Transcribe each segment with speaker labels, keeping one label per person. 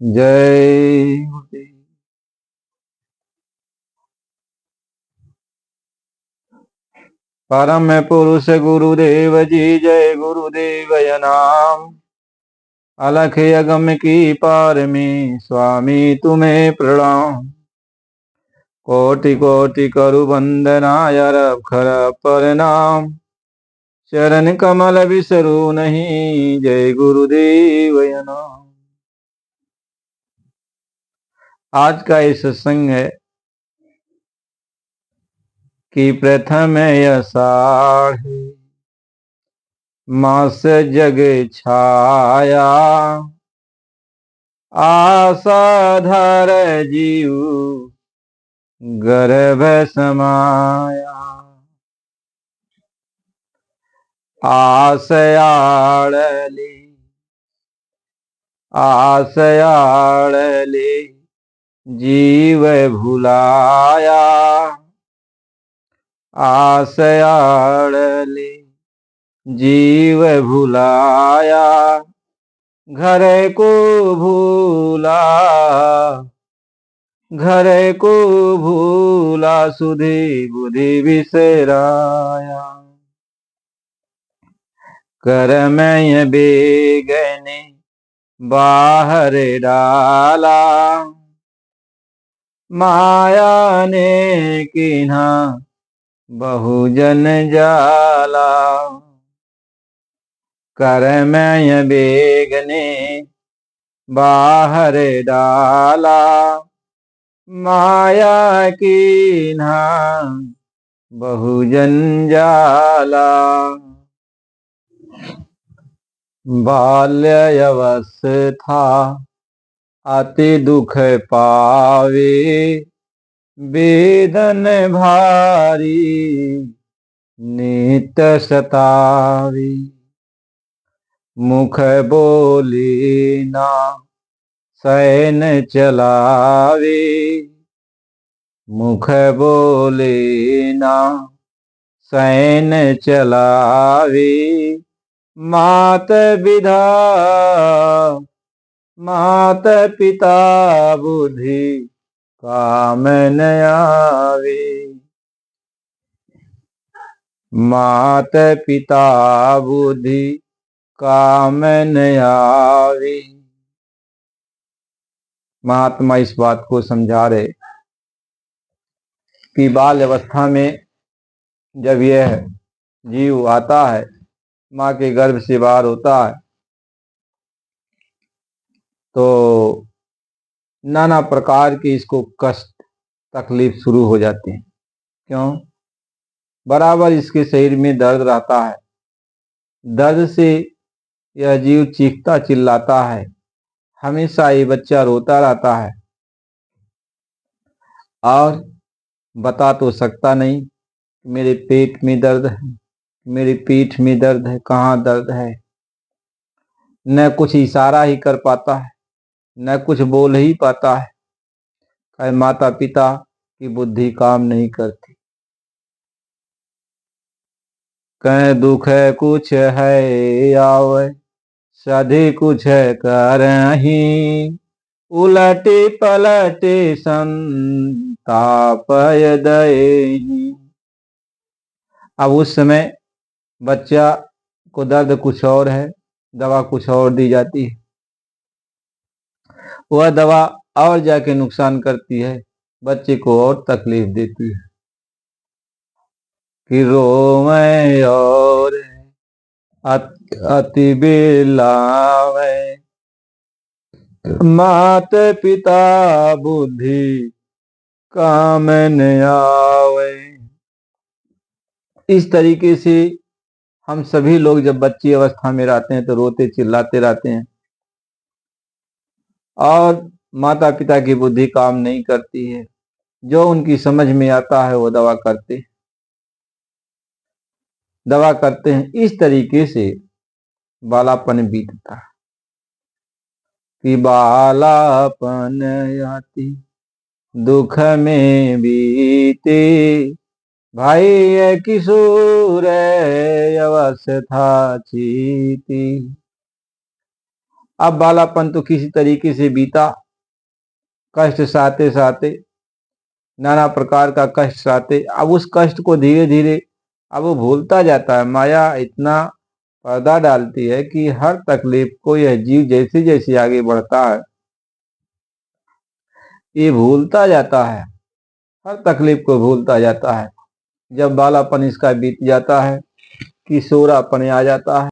Speaker 1: जय गुरुदेव। परम पुरुष गुरुदेव जी, जय गुरुदेव नाम। अलख अगम की पार में स्वामी तुम्हें प्रणाम। कोटि कोटि करु वंदना, अरब खरब प्रणाम। चरण कमल बिसरू नहीं, जय गुरुदेव नाम। आज का ये सत्संग है कि प्रथम आषाढ़ मास जग छाया। आसाधर जीव गर्भ समाया। आसयाड़ले जीव भुलाया। आसयाड़ले जीव भुलाया। घर को भूला, घर को भूला, सुधि बुद्धि बिसराया। करमय बेगने बाहर डाला। माया ने किन्हा बहुजन जाला। करमय बेगने बाहर डाला। माया किन्हा बहुजन जाला। बाल्यवस्था अति दुख पावे। वेदन भारी नित सतावी। मुख बोली ना सैन चलावे। मुख बोले ना सैन चलावे। मात विधा मात पिता बुद्धि काम न आवे। मात पिता बुद्धि काम न आवे। महात्मा इस बात को समझा रहे कि बाल अवस्था में जब यह जीव आता है, माँ के गर्भ से बाहर होता है, तो नाना प्रकार की इसको कष्ट तकलीफ शुरू हो जाती है। क्यों? बराबर इसके शरीर में दर्द रहता है। दर्द से यह जीव चीखता चिल्लाता है। हमेशा ये बच्चा रोता रहता है और बता तो सकता नहीं, मेरे पेट में दर्द है, मेरी पीठ में दर्द है, कहाँ दर्द है। न कुछ इशारा ही कर पाता है, न कुछ बोल ही पाता है। माता पिता की बुद्धि काम नहीं करती। कह दुख कुछ है आवे, सधी कुछ करही। उलटे पलटे संताप दयहि। अब उस समय बच्चा को दर्द कुछ और है, दवा कुछ और दी जाती है। वह दवा और जाके नुकसान करती है, बच्चे को और तकलीफ देती है। कि रोवे और अति बिलावे। मात पिता बुद्धि काम न आवे। इस तरीके से हम सभी लोग जब बच्ची अवस्था में रहते हैं तो रोते चिल्लाते रहते हैं और माता पिता की बुद्धि काम नहीं करती है। जो उनकी समझ में आता है वो दवा करते हैं। इस तरीके से बालापन बीतता है। कि बालापन आती दुख में बीते। भाई किशोर अवस्था चीती। अब बालापन तो किसी तरीके से बीता, कष्ट सहते सहते, नाना प्रकार का कष्ट सहते, अब उस कष्ट को धीरे धीरे अब वो भूलता जाता है। माया इतना पर्दा डालती है कि हर तकलीफ को यह जीव जैसे जैसे आगे बढ़ता है ये भूलता जाता है, हर तकलीफ को भूलता जाता है। जब बालापन इसका बीत जाता है, किशोरापन आ जाता है।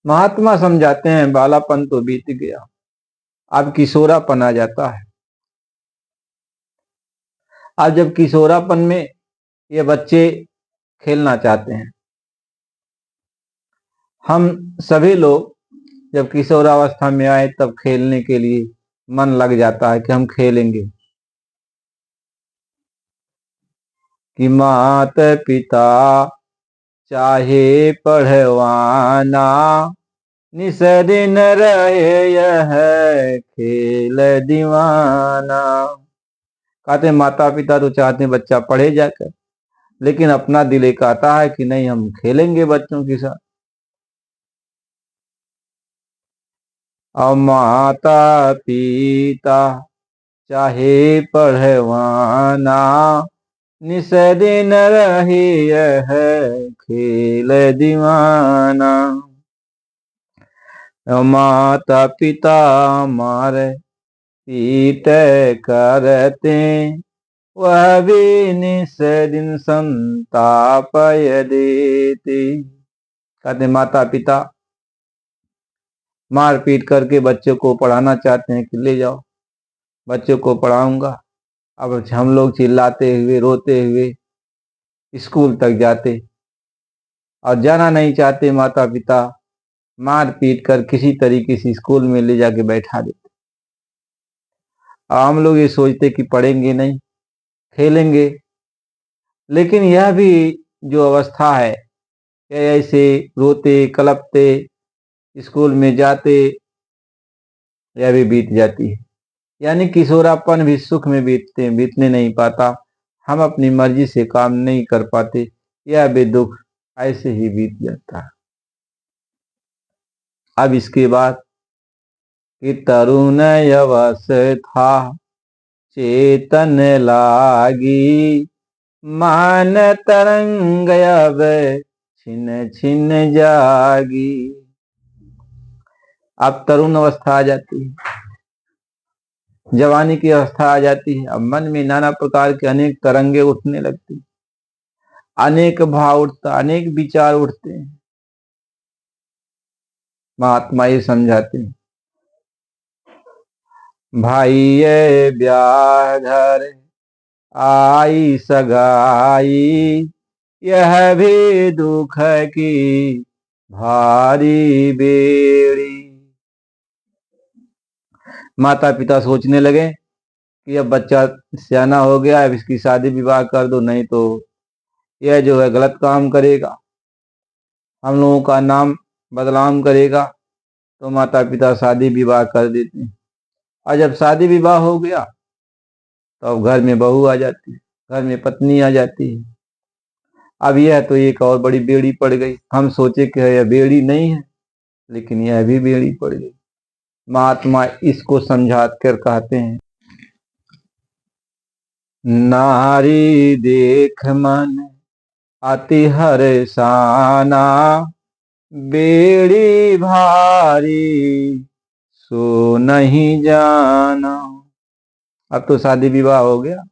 Speaker 1: महात्मा समझाते हैं बालापन तो बीत गया, अब किशोरापन आ जाता है। अब जब किशोरापन में ये बच्चे खेलना चाहते हैं, हम सभी लोग जब किशोरावस्था में आए तब खेलने के लिए मन लग जाता है कि हम खेलेंगे। कि मात पिता चाहे पढ़वाना, निस दिन रहे यह खेल दीवाना। कहते माता पिता तो चाहते हैं बच्चा पढ़े जाकर, लेकिन अपना दिल एक आता है कि नहीं हम खेलेंगे बच्चों के साथ। और माता पिता चाहे पढ़वाना, निस दिन रहे यह खेल दीवाना। माता पिता मारे पीत करते, वह भी निस दिन संताप देते। कहते माता पिता मार पीट करके बच्चों को पढ़ाना चाहते हैं कि ले जाओ बच्चों को पढ़ाऊंगा। अब हम लोग चिल्लाते हुए रोते हुए स्कूल तक जाते, और जाना नहीं चाहते माता पिता मार पीट कर किसी तरीके से स्कूल में ले जाके बैठा देते। हम लोग ये सोचते कि पढ़ेंगे नहीं खेलेंगे, लेकिन यह भी जो अवस्था है ऐसे रोते कलपते स्कूल में जाते यह भी बीत जाती है। यानी किशोरापन भी सुख में बीतने नहीं पाता, हम अपनी मर्जी से काम नहीं कर पाते, यह भी दुख ऐसे ही बीत जाता है। अब इसके बाद कि तरुण अवस्था चेतन लागी, मान तरंग अब छिन छिन जागी। अब तरुण अवस्था आ जाती है, जवानी की अवस्था आ जाती है। अब मन में नाना प्रकार के अनेक तरंगे उठने लगती, अनेक भाव उठता, अनेक विचार उठते हैं। महात्मा ये समझाते हैं भाई ये ब्याह घर आई सगाई, यह भी दुख की भारी बेड़ी। माता पिता सोचने लगे कि अब बच्चा सियाना हो गया, अब इसकी शादी विवाह कर दो, नहीं तो यह जो है गलत काम करेगा, हम लोगों का नाम बदनाम करेगा। तो माता पिता शादी विवाह कर देते हैं। और जब शादी विवाह हो गया तो अब घर में बहू आ जाती है, घर में पत्नी आ जाती है। अब यह तो एक और बड़ी बेड़ी पड़ गई। हम सोचे कि यह बेड़ी नहीं है, लेकिन यह भी बेड़ी पड़ गई। महात्मा इसको समझा कर कहते हैं नारी देख मन अति हर्षाना, बेड़ी भारी सो नहीं जाना। अब तो शादी विवाह हो गया,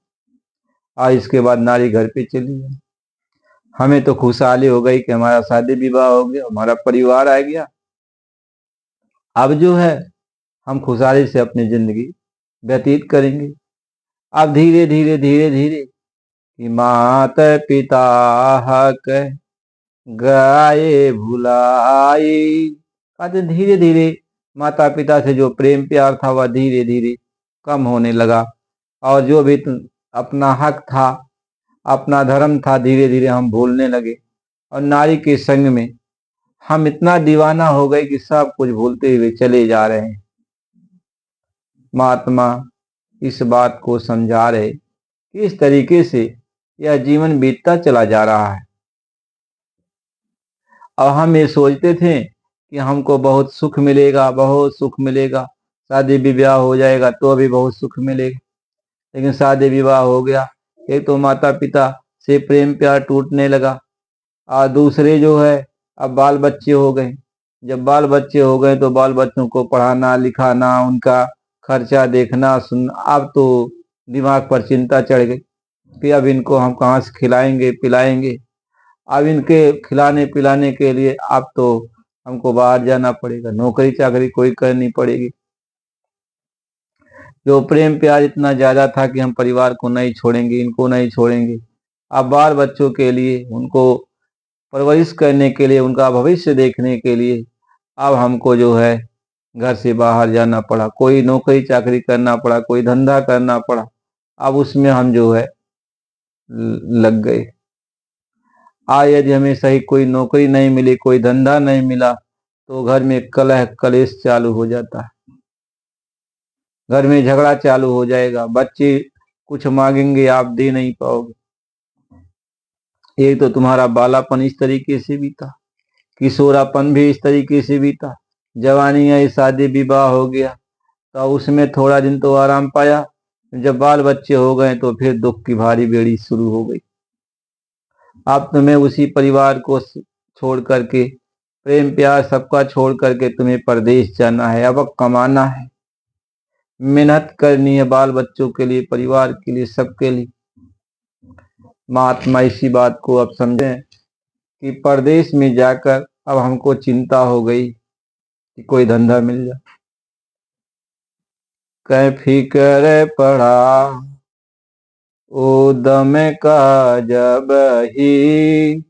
Speaker 1: और इसके बाद नारी घर पे चली गई। हमें तो खुशहाली हो गई कि हमारा शादी विवाह हो गया, हमारा परिवार आ गया। अब जो है हम खुशहाली से अपनी जिंदगी व्यतीत करेंगे। अब धीरे धीरे धीरे धीरे कि मात पिता हक गाये भुलाई। कहते धीरे धीरे माता पिता से जो प्रेम प्यार था वह धीरे धीरे कम होने लगा, और जो भी अपना हक था अपना धर्म था धीरे धीरे हम भूलने लगे। और नारी के संग में हम इतना दीवाना हो गए कि सब कुछ भूलते हुए चले जा रहे हैं। महात्मा इस बात को समझा रहे कि इस तरीके से यह जीवन बीतता चला जा रहा है। और हम ये सोचते थे कि हमको बहुत सुख मिलेगा, बहुत सुख मिलेगा, शादी विवाह हो जाएगा तो भी बहुत सुख मिलेगा। लेकिन शादी विवाह हो गया, एक तो माता पिता से प्रेम प्यार टूटने लगा, और दूसरे जो है अब बाल बच्चे हो गए। जब बाल बच्चे हो गए तो बाल बच्चों को पढ़ाना लिखाना, उनका खर्चा देखना सुन, अब तो दिमाग पर चिंता चढ़ गई कि अब इनको हम कहाँ से खिलाएंगे पिलाएंगे। अब इनके खिलाने पिलाने के लिए अब तो हमको बाहर जाना पड़ेगा, नौकरी चाकरी कोई करनी पड़ेगी। जो प्रेम प्यार इतना ज्यादा था कि हम परिवार को नहीं छोड़ेंगे, इनको नहीं छोड़ेंगे, अब बाल बच्चों के लिए, उनको परवरिश करने के लिए, उनका भविष्य देखने के लिए अब हमको जो है घर से बाहर जाना पड़ा, कोई नौकरी चाकरी करना पड़ा, कोई धंधा करना पड़ा। अब उसमें हम जो है लग गए। आज यदि हमें सही कोई नौकरी नहीं मिली, कोई धंधा नहीं मिला, तो घर में कलह कलेश चालू हो जाता है, घर में झगड़ा चालू हो जाएगा। बच्चे कुछ मांगेंगे, आप दे नहीं पाओगे। एक तो तुम्हारा बालापन इस तरीके से भी था, किशोरापन भी इस तरीके से भी था, जवानी आई, शादी विवाह हो गया तो उसमें थोड़ा दिन तो आराम पाया। जब बाल बच्चे हो गए तो फिर दुख की भारी बेड़ी शुरू हो गई। अब तुम्हें उसी परिवार को छोड़ करके, प्रेम प्यार सबका छोड़ करके तुम्हें परदेश जाना है। अब कमाना है, मेहनत करनी है, बाल बच्चों के लिए, परिवार के लिए, सबके लिए। महात्मा इसी बात को अब समझें कि परदेश में जाकर अब हमको चिंता हो गई कि कोई धंधा मिल जाए। कै फिकर पड़ा उदम का जब ही,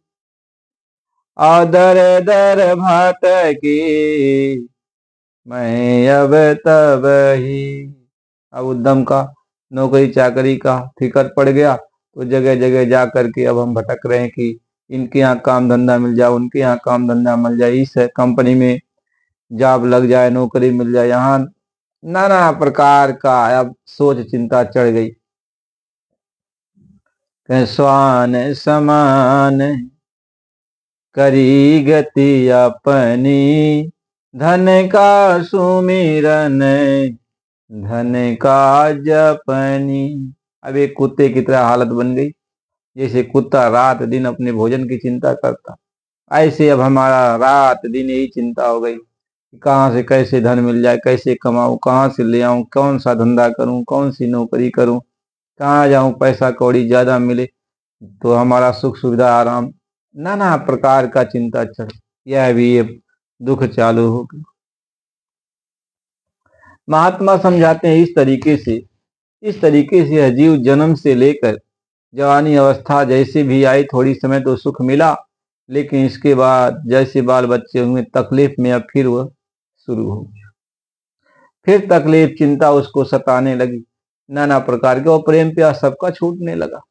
Speaker 1: आदर दर भात की मैं अब तब ही। अब उद्यम का, नौकरी चाकरी का फिकर पड़ गया तो जगह जगह जा करके अब हम भटक रहे हैं कि इनके यहाँ काम धंधा मिल जाए, उनके यहाँ काम धंधा मिल जाए, इस कंपनी में जॉब लग जाए, नौकरी मिल जाए। यहाँ नाना प्रकार का अब सोच चिंता चढ़ गई। स्वान समान करी गति अपनी, धन का सुमिरन धन का जपनी। अब एक कुत्ते की तरह हालत बन गई, जैसे कुत्ता रात दिन अपने भोजन की चिंता करता, ऐसे अब हमारा रात दिन यही चिंता हो गई कि कहाँ से कैसे धन मिल जाए, कैसे कमाऊं, कहाँ से ले आऊं, कौन सा धंधा करूं, कौन सी नौकरी करूं, कहाँ जाऊं पैसा कौड़ी ज्यादा मिले तो हमारा सुख सुविधा आराम। नाना प्रकार का चिंता चल, यह भी ये दुख चालू हो गया। महात्मा समझाते हैं इस तरीके से जीव जन्म से लेकर जवानी अवस्था जैसे भी आई, थोड़ी समय तो सुख मिला, लेकिन इसके बाद जैसे बाल बच्चे हुए तकलीफ में अब फिर वह शुरू हो गया। फिर तकलीफ चिंता उसको सताने लगी, नाना प्रकार के, और प्रेम प्यार सबका छूटने लगा।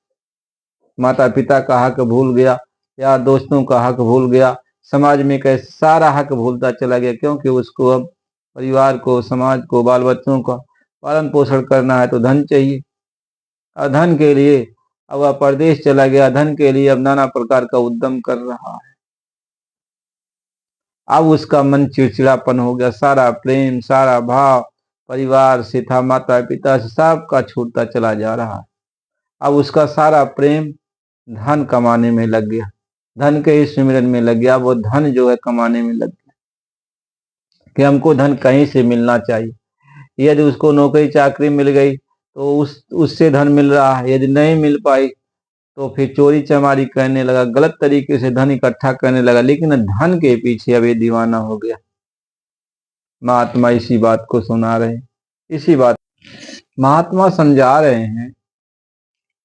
Speaker 1: माता पिता का हक भूल गया, या दोस्तों का हक भूल गया, समाज में कैसे सारा हक भूलता चला गया, क्योंकि उसको अब परिवार को, समाज को, बाल बच्चों का पालन पोषण करना है तो धन चाहिए, और धन के लिए अब वह परदेश चला गया, धन के लिए अब नाना प्रकार का उद्यम कर रहा है। अब उसका मन चिड़चिड़ापन हो गया, सारा प्रेम सारा भाव परिवार से था, माता पिता से, सबका छूटता चला जा रहा है। अब उसका सारा प्रेम धन कमाने में लग गया, धन के ही सुमिरन में लग गया। वो धन जो है कमाने में लग गया कि हमको धन कहीं से मिलना चाहिए। यदि उसको नौकरी चाकरी मिल गई तो उससे धन मिल रहा है, यदि नहीं मिल पाई तो फिर चोरी चमारी करने लगा, गलत तरीके से धन इकट्ठा करने लगा, लेकिन धन के पीछे अब ये दीवाना हो गया। महात्मा इसी बात को सुना रहे हैं, इसी बात महात्मा समझा रहे हैं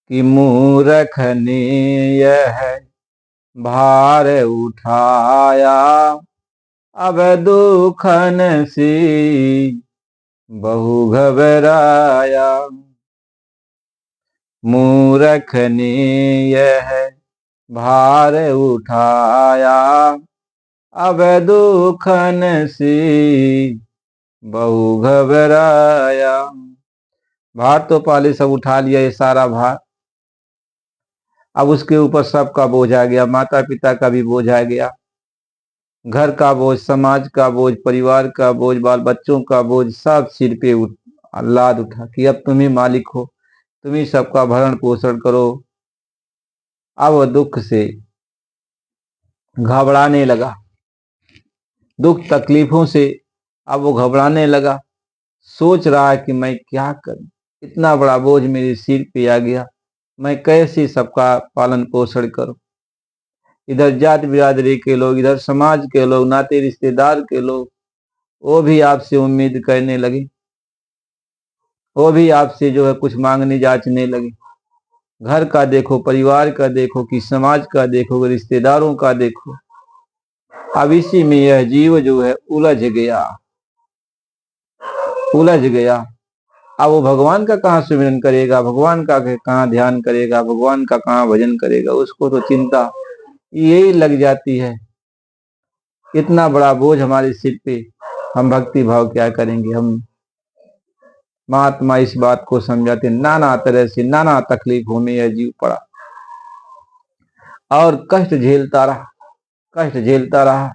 Speaker 1: कि मूर्ख ने यह भार उठाया, अब दुखन से बहु घबराया। मूर्ख ने यह भार उठाया, अब दुखन से बहु घबराया। भार तो पहले सब उठा लिया, ये सारा भार, अब उसके ऊपर सबका बोझ आ गया, माता पिता का भी बोझ आ गया, घर का बोझ, समाज का बोझ, परिवार का बोझ, बाल बच्चों का बोझ सब सिर पे लाद उठा कि अब तुम ही मालिक हो, तुम ही सबका भरण पोषण करो। अब वह दुख से घबराने लगा, दुख तकलीफों से अब वो घबराने लगा। सोच रहा है कि मैं क्या करूं, इतना बड़ा बोझ मेरे सिर पे आ गया, मैं कैसे सबका पालन पोषण करूं। इधर जात बिरादरी के लोग, इधर समाज के लोग, नाते रिश्तेदार के लोग, वो भी आपसे उम्मीद करने लगे, वो भी आपसे जो है कुछ मांगने जांचने लगे। घर का देखो, परिवार का देखो, कि समाज का देखो, रिश्तेदारों का देखो। अब इसी में यह जीव जो है उलझ गया, उलझ गया। अब वो भगवान का कहाँ सुमिरन करेगा, भगवान का कहाँ ध्यान करेगा, भगवान का कहाँ भजन करेगा। उसको तो चिंता यही लग जाती है, इतना बड़ा बोझ हमारे सिर पे, हम भक्ति भाव क्या करेंगे। हम महात्मा इस बात को समझाते, नाना तरह से नाना तकलीफों में यह जीव पड़ा और कष्ट झेलता रहा, कष्ट झेलता रहा।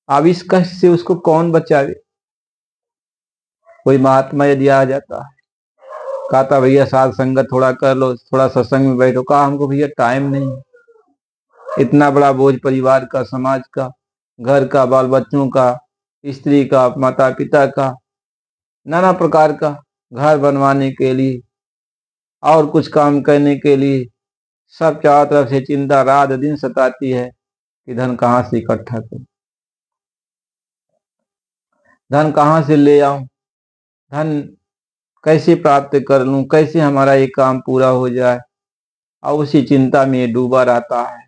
Speaker 1: अब इस कष्ट से उसको कौन बचावे। कोई महात्मा यदि आ जाता है, कहता भैया साथ संगत थोड़ा कर लो, थोड़ा सत्संग में बैठो, कहा हमको भैया टाइम नहीं, इतना बड़ा बोझ परिवार का, समाज का, घर का, बाल बच्चों का, स्त्री का, माता पिता का, नाना प्रकार का, घर बनवाने के लिए और कुछ काम करने के लिए, सब चारों तरफ से चिंता रात दिन सताती है कि धन कहाँ से इकट्ठा करूं, धन कहाँ से ले आऊं, धन कैसे प्राप्त कर लूं, कैसे हमारा ये काम पूरा हो जाए। और उसी चिंता में डूबा रहता है।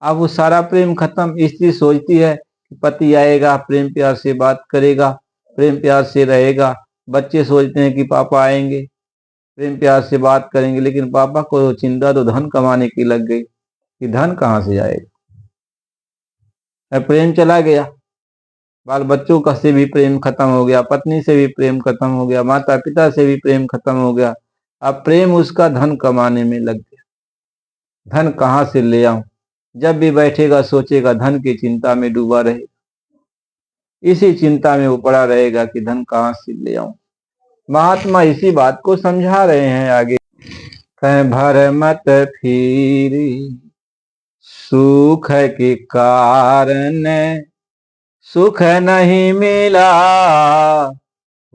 Speaker 1: अब वो सारा प्रेम खत्म। स्त्री सोचती है कि पति आएगा, प्रेम प्यार से बात करेगा, प्रेम प्यार से रहेगा। बच्चे सोचते हैं कि पापा आएंगे, प्रेम प्यार से बात करेंगे। लेकिन पापा को चिंता तो धन कमाने की लग गई कि धन कहाँ से आएगा। प्रेम चला गया, बाल बच्चों का से भी प्रेम खत्म हो गया, पत्नी से भी प्रेम खत्म हो गया, माता पिता से भी प्रेम खत्म हो गया। अब प्रेम उसका धन कमाने में लग गया, धन कहाँ से ले आऊं। जब भी बैठेगा सोचेगा, धन की चिंता में डूबा रहेगा, इसी चिंता में वो पड़ा रहेगा कि धन कहाँ से ले आऊं। महात्मा इसी बात को समझा रहे हैं आगे। कहें भर मत फिरी सुख के कारण, सुख नहीं मिला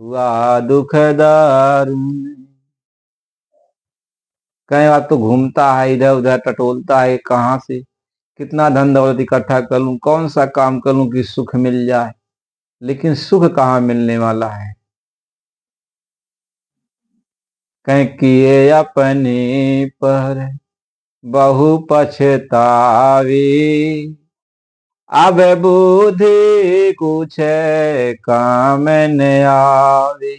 Speaker 1: हुआ दुख दारुण। कहीं आप तो घूमता है, इधर उधर टटोलता है, कहाँ से कितना धन दौलत इकट्ठा कर लूं, कौन सा काम कर लूं कि सुख मिल जाए। लेकिन सुख कहाँ मिलने वाला है। कहीं किए अपने पर बहु पछतावी, अब बुद्धि कुछ काम न आवे।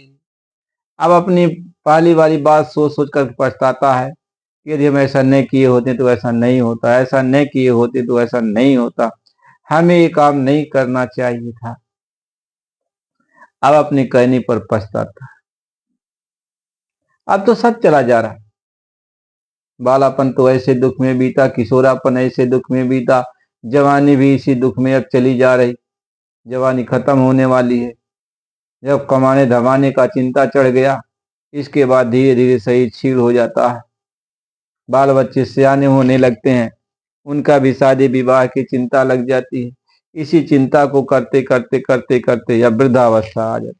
Speaker 1: अब अपनी पहली वाली बात सोच सोच कर पछताता है कि यदि हम ऐसा नहीं किए होते तो ऐसा नहीं होता, ऐसा नहीं किए होते तो ऐसा नहीं होता, हमें ये काम नहीं करना चाहिए था। अब अपने कहने पर पछताता है। अब तो सब चला जा रहा है। बालापन तो ऐसे दुख में बीता, किशोरापन ऐसे दुख में बीता, जवानी भी इसी दुख में अब चली जा रही। जवानी खत्म होने वाली है। जब कमाने धमाने का चिंता चढ़ गया, इसके बाद धीरे धीरे शरीर क्षीण हो जाता है, बाल बच्चे सियाने होने लगते हैं, उनका भी शादी विवाह की चिंता लग जाती है। इसी चिंता को करते करते करते करते अब वृद्धावस्था आ जाती,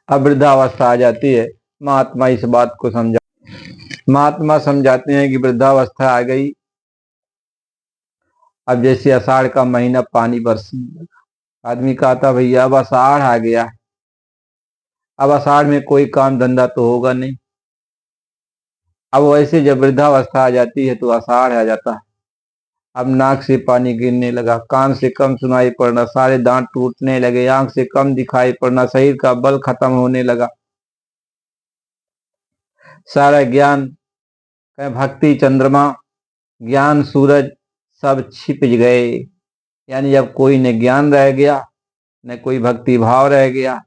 Speaker 1: अब वृद्धावस्था आ जाती है। महात्मा इस बात को समझा, महात्मा समझाते हैं कि वृद्धावस्था आ गई। अब जैसे आषाढ़ का महीना पानी बरसने लगा, आदमी कहता भैया अब आषाढ़ आ गया, अब आषाढ़ में कोई काम धंधा तो होगा नहीं। अब वैसे जब वृद्धावस्था आ जाती है तो आषाढ़ आ जाता है। अब नाक से पानी गिरने लगा, कान से कम सुनाई पड़ना, सारे दांत टूटने लगे, आंख से कम दिखाई पड़ना, शरीर का बल खत्म होने लगा, सारा ज्ञान, भक्ति चंद्रमा, ज्ञान सूरज सब छिप गए। यानी अब कोई न ज्ञान रह गया, न कोई भक्ति भाव रह गया।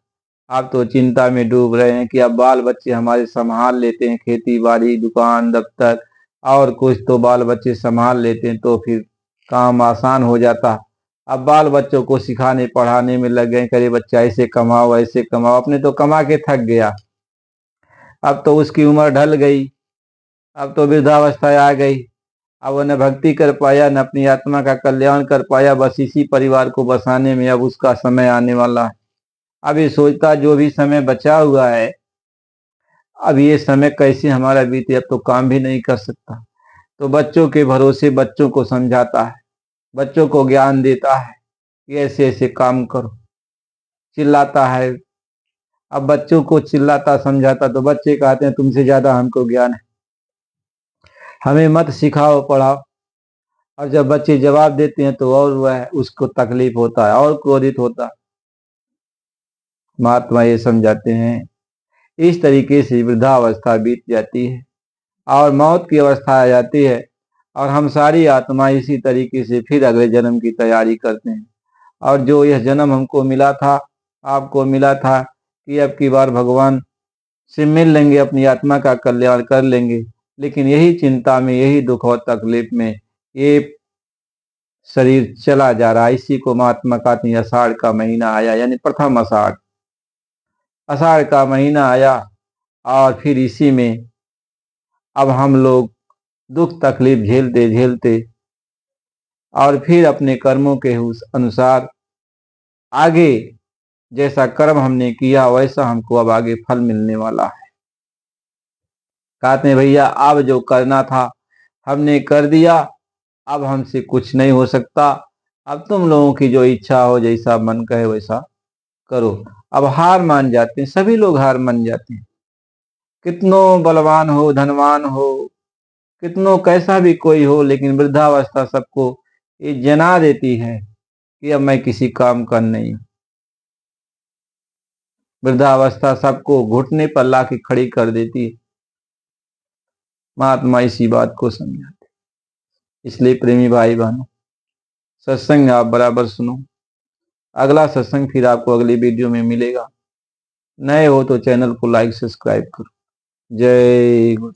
Speaker 1: आप तो चिंता में डूब रहे हैं कि अब बाल बच्चे हमारे संभाल लेते हैं, खेती बाड़ी दुकान दफ्तर, और कुछ तो बाल बच्चे संभाल लेते हैं, तो फिर काम आसान हो जाता। अब बाल बच्चों को सिखाने पढ़ाने में लग गए, करे बच्चा ऐसे कमाओ ऐसे कमाओ, अपने तो कमा के थक गया, अब तो उसकी उम्र ढल गई, अब तो वृद्धावस्था आ गई, अब वो न भक्ति कर पाया न अपनी आत्मा का कल्याण कर पाया, बस इसी परिवार को बसाने में अब उसका समय आने वाला है। अब ये सोचता जो भी समय बचा हुआ है, अब ये समय कैसे हमारा बीते, अब तो काम भी नहीं कर सकता। तो बच्चों के भरोसे बच्चों को समझाता है, बच्चों को ज्ञान देता है कि ऐसे ऐसे काम करो, चिल्लाता है। अब बच्चों को चिल्लाता समझाता तो बच्चे कहते हैं तुमसे ज्यादा हमको ज्ञान है, हमें मत सिखाओ पढ़ाओ। और जब बच्चे जवाब देते हैं तो और वह उसको तकलीफ होता है और क्रोधित होता है। महात्मा ये समझाते हैं इस तरीके से वृद्धावस्था बीत जाती है और मौत की अवस्था आ जाती है, और हम सारी आत्मा इसी तरीके से फिर अगले जन्म की तैयारी करते हैं। और जो यह जन्म हमको मिला था, आपको मिला था कि अब की बार भगवान से मिल लेंगे, अपनी आत्मा का कल्याण कर लेंगे, लेकिन यही चिंता में, यही दुख और तकलीफ में ये शरीर चला जा रहा है। इसी को महात्मा कहते हैं आषाढ़ का महीना आया, यानी प्रथम आषाढ़, आषाढ़ का महीना आया, और फिर इसी में अब हम लोग दुख तकलीफ झेलते झेलते और फिर अपने कर्मों के अनुसार आगे जैसा कर्म हमने किया वैसा हमको अब आगे फल मिलने वाला है। कहते हैं भैया अब जो करना था हमने कर दिया, अब हमसे कुछ नहीं हो सकता, अब तुम लोगों की जो इच्छा हो, जैसा मन कहे वैसा करो। अब हार मान जाते हैं, सभी लोग हार मान जाते हैं, कितनो बलवान हो, धनवान हो, कितनो कैसा भी कोई हो, लेकिन वृद्धावस्था सबको ये जना देती है कि अब मैं किसी काम का नहीं हूं। वृद्धावस्था सबको घुटने पर ला के खड़ी कर देती है। महात्मा इसी बात को समझाते, इसलिए प्रेमी भाई बहनों सत्संग आप बराबर सुनो। अगला सत्संग फिर आपको अगली वीडियो में मिलेगा। नए हो तो चैनल को लाइक सब्सक्राइब करो। जय गुरु।